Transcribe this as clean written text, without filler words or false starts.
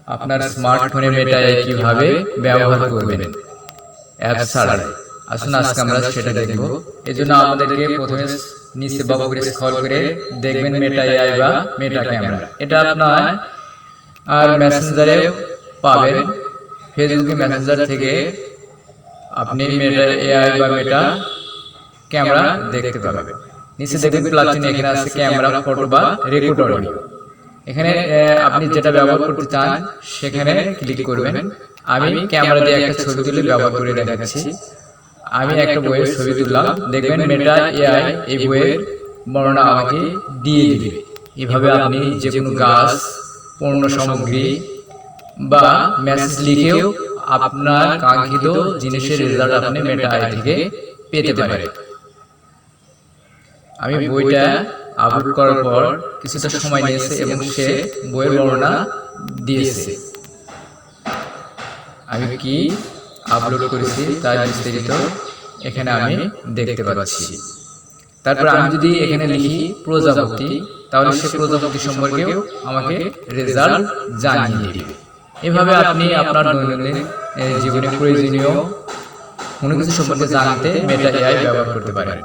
আপনার স্মার্টফোনে Meta AI কিভাবে ব্যবহার করবেন অ্যাপ ছাড়াই। আসুন আজকে আমরা সেটা দেখব। এজন্য আমাদেরকে প্রথমে নিচে বা উপরে স্ক্রল করে দেখবেন মেটা এআই বা মেটা ক্যামেরা। এটা আপনার আর মেসেঞ্জারে পাবেন। ফেসবুকে মেসেঞ্জার থেকে আপনি মেটা এআই বা মেটা ক্যামেরা দেখতে পাবেন। নিচে দেখবেন প্লাস চিহ্ন, এখানে আছে ক্যামেরা, ফটো বা রেকর্ড অডিও। এখানে আপনি যেটা ব্যবহার করতে চান সেখানে ক্লিক করবেন। আমি ক্যামেরা দিয়ে একটা ছবি তুলে ব্যবহার করে দেখাচ্ছি। আমি একটা বইয়ের ছবি তুললাম, দেখবেন মেটা এআই এই বইয়ের বর্ণনা আমাকে দিয়ে দিবে। এভাবে আপনি যে কোনো গাছ, পণ্য সামগ্রী বা মেসেজ লিখেও আপনার কাঙ্ক্ষিত জিনিসের রেজাল্ট আপনি মেটা এআই থেকে পেতে পারেন। আমি বইটা আপলোড করার পর কিছুটা সময় নিয়েছে এবং সে বইয়ের বর্ণনা দিয়েছে। আমি কি আপলোড করেছি তার বিস্তারিত এখানে আমি দেখতে পাচ্ছি। তারপর আমি যদি এখানে লিখি প্রজাপতি, তাহলে সে প্রজাপতি সম্পর্কেও আমাকে রেজাল্ট জানিয়ে দিবে। এভাবে আপনি আপনার দৈনন্দিন জীবনে প্রয়োজনীয় কোনো কিছু সম্পর্কে জানতে মেটা এআই ব্যবহার করতে পারেন।